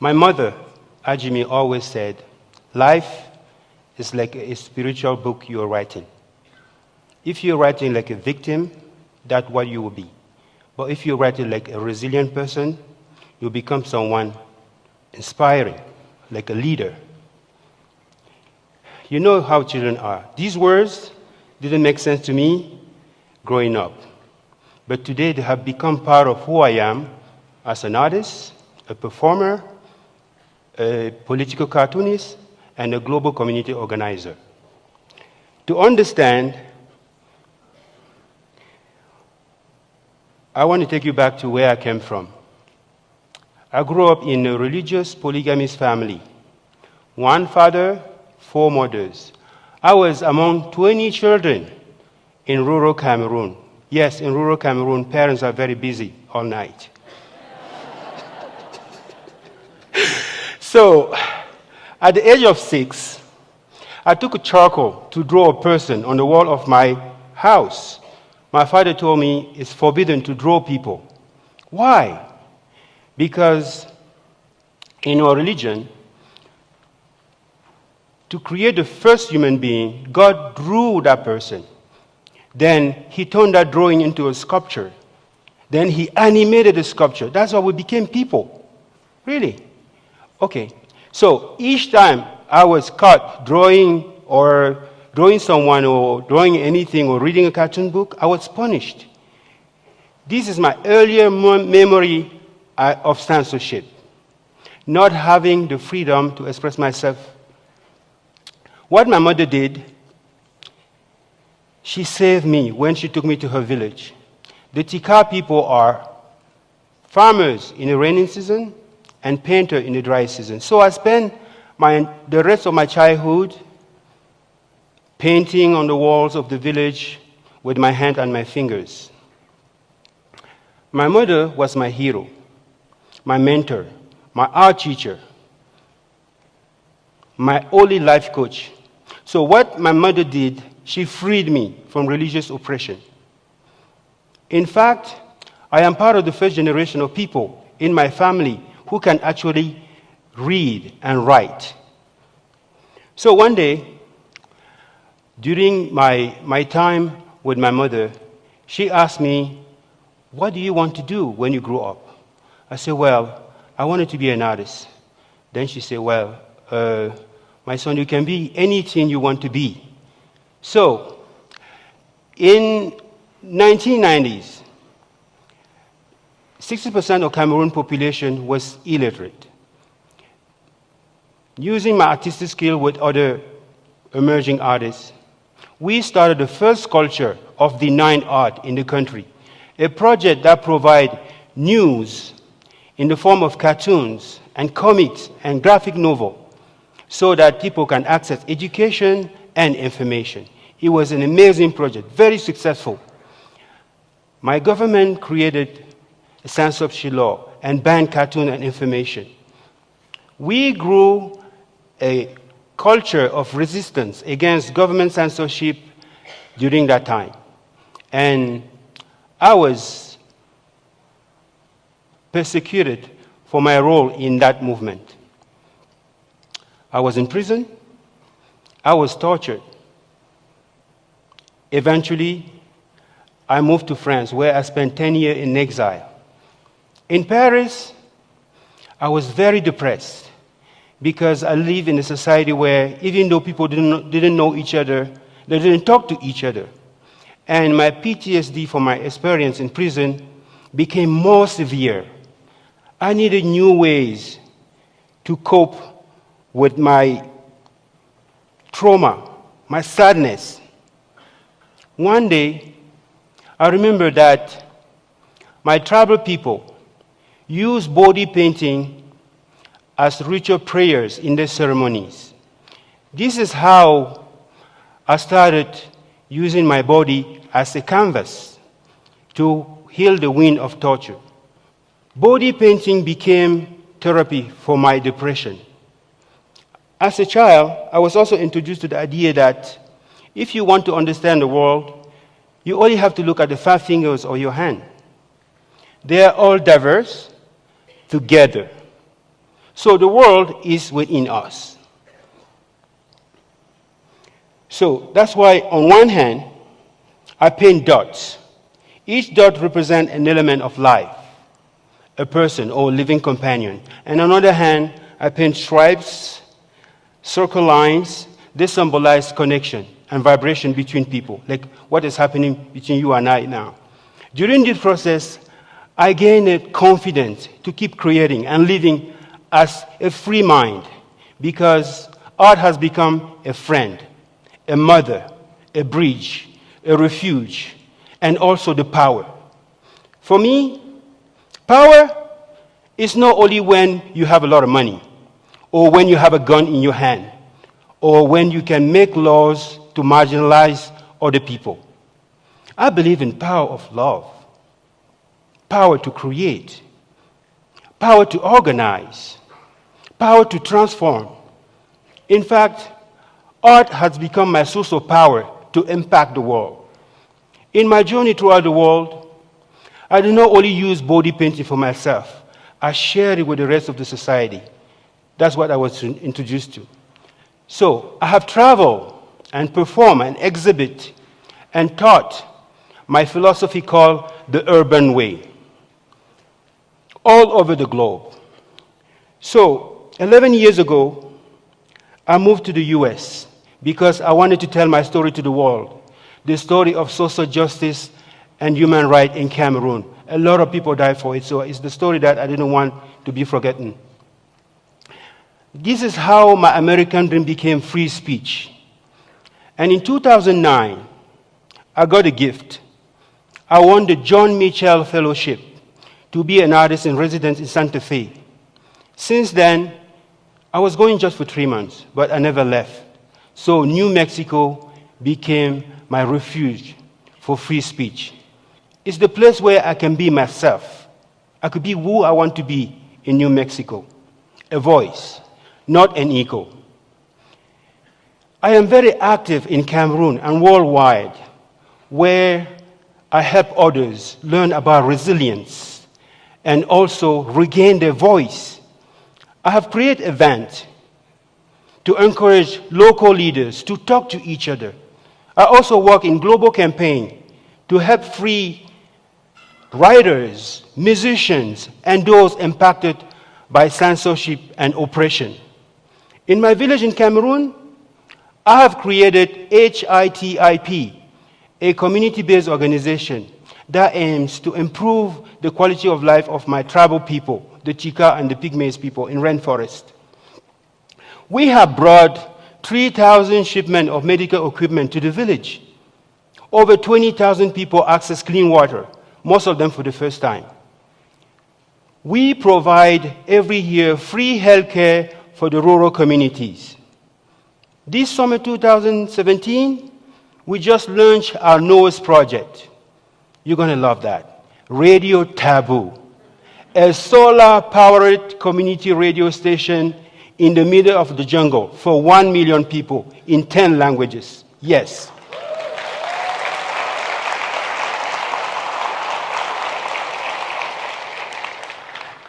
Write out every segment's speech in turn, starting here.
My mother, Ajimi, always said, life is like a spiritual book you're writing. If you're writing like a victim, that's what you will be. But if you're writing like a resilient person, you'll become someone inspiring, like a leader. You know how children are. These words didn't make sense to me growing up. But today they have become part of who I am as an artist, a performer, a political cartoonist, and a global community organizer. To understand, I want to take you back to where I came from. I grew up in a religious polygamist family. 1 father, 4 mothers. I was among 20 children in rural Cameroon. Yes, in rural Cameroon, parents are very busy all night. So, at the age of 6, I took a charcoal to draw a person on the wall of my house. My father told me it's forbidden to draw people. Why? Because in our religion, to create the first human being, God drew that person. Then he turned that drawing into a sculpture. Then he animated the sculpture. That's how we became people. Really? Okay. So each time I was caught drawing someone or drawing anything or reading a cartoon book, I was punished. This is my earlier memory of censorship. Not having the freedom to express myself. What my mother did, she saved me when she took me to her village. The Tika people are farmers in the rainy season and painters in the dry season. So I spent the rest of my childhood painting on the walls of the village with my hand and my fingers. My mother was my hero, my mentor, my art teacher, my only life coach. So what my mother did, she freed me from religious oppression. In fact, I am part of the first generation of people in my family who can actually read and write. So one day, during my time with my mother, she asked me, what do you want to do when you grow up? I said, well, I wanted to be an artist. Then she said, well, my son, you can be anything you want to be. So, in 1990s, 60% of Cameroon population was illiterate. Using my artistic skill with other emerging artists, we started the first culture of the 9 art in the country, a project that provides news in the form of cartoons and comics and graphic novel so that people can access education and information. It was an amazing project, very successful. My government created a censorship law and banned cartoon and information. We grew a culture of resistance against government censorship during that time. And I was persecuted for my role in that movement. I was in prison. I was tortured. Eventually, I moved to France, where I spent 10 years in exile. In Paris, I was very depressed because I live in a society where even though people didn't know each other, they didn't talk to each other. And my PTSD from my experience in prison became more severe. I needed new ways to cope with my trauma, my sadness. One day, I remember that my tribal people used body painting as ritual prayers in their ceremonies. This is how I started using my body as a canvas to heal the wound of torture. Body painting became therapy for my depression. As a child, I was also introduced to the idea that if you want to understand the world, you only have to look at the 5 fingers of your hand. They are all diverse together. So the world is within us. So that's why on one hand, I paint dots. Each dot represents an element of life, a person or living companion. And on the other hand, I paint stripes, circle lines. They symbolize connection and vibration between people, like what is happening between you and I now. During this process, I gained a confidence to keep creating and living as a free mind, because art has become a friend, a mother, a bridge, a refuge, and also the power. For me, power is not only when you have a lot of money, or when you have a gun in your hand, or when you can make laws to marginalize other people. I believe in power of love, power to create, power to organize, power to transform. In fact, art has become my source of power to impact the world. In my journey throughout the world, I do not only use body painting for myself, I share it with the rest of the society. That's what I was introduced to. So I have traveled and performed and exhibit and taught my philosophy called the urban way all over the globe. So 11 years ago, I moved to the US because I wanted to tell my story to the world, the story of social justice and human rights in Cameroon. A lot of people died for it, so it's the story that I didn't want to be forgotten. This is how my American dream became free speech. And in 2009, I got a gift. I won the John Mitchell Fellowship to be an artist in residence in Santa Fe. Since then, I was going just for 3 months, but I never left. So New Mexico became my refuge for free speech. It's the place where I can be myself. I could be who I want to be in New Mexico. A voice, not an ego. I am very active in Cameroon and worldwide, where I help others learn about resilience and also regain their voice. I have created events to encourage local leaders to talk to each other. I also work in global campaign to help free writers, musicians, and those impacted by censorship and oppression. In my village in Cameroon, I have created HITIP, a community-based organization that aims to improve the quality of life of my tribal people, the Chika and the Pygmies people in rainforest. We have brought 3,000 shipments of medical equipment to the village. Over 20,000 people access clean water, most of them for the first time. We provide every year free healthcare for the rural communities. This summer 2017, we just launched our newest project. You're going to love that. Radio Taboo, a solar-powered community radio station in the middle of the jungle for 1 million people in 10 languages. Yes.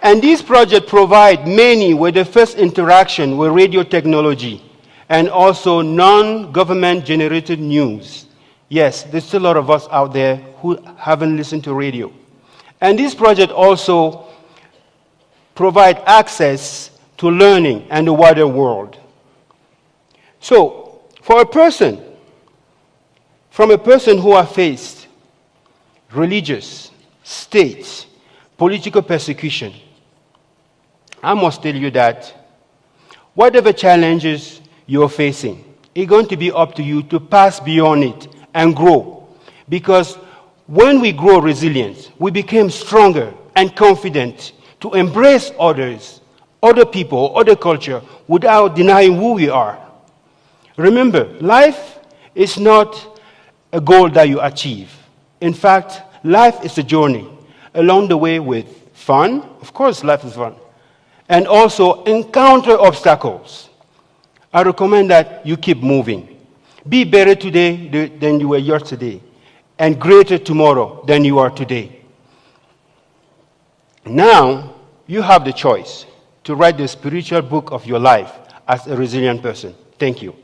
And this project provides many with the first interaction with radio technology and also non-government generated news. Yes, there's still a lot of us out there who haven't listened to radio. And this project also provides access to learning and the wider world. So, from a person who has faced religious, state, political persecution, I must tell you that whatever challenges you're facing, it's going to be up to you to pass beyond it and grow. Because when we grow resilience, we become stronger and confident to embrace others, other people, other culture, without denying who we are. Remember, life is not a goal that you achieve. In fact, life is a journey along the way with fun. Of course, life is fun. And also encounter obstacles. I recommend that you keep moving. Be better today than you were yesterday, and greater tomorrow than you are today. Now, you have the choice. to write the spiritual book of your life as a resilient person. Thank you.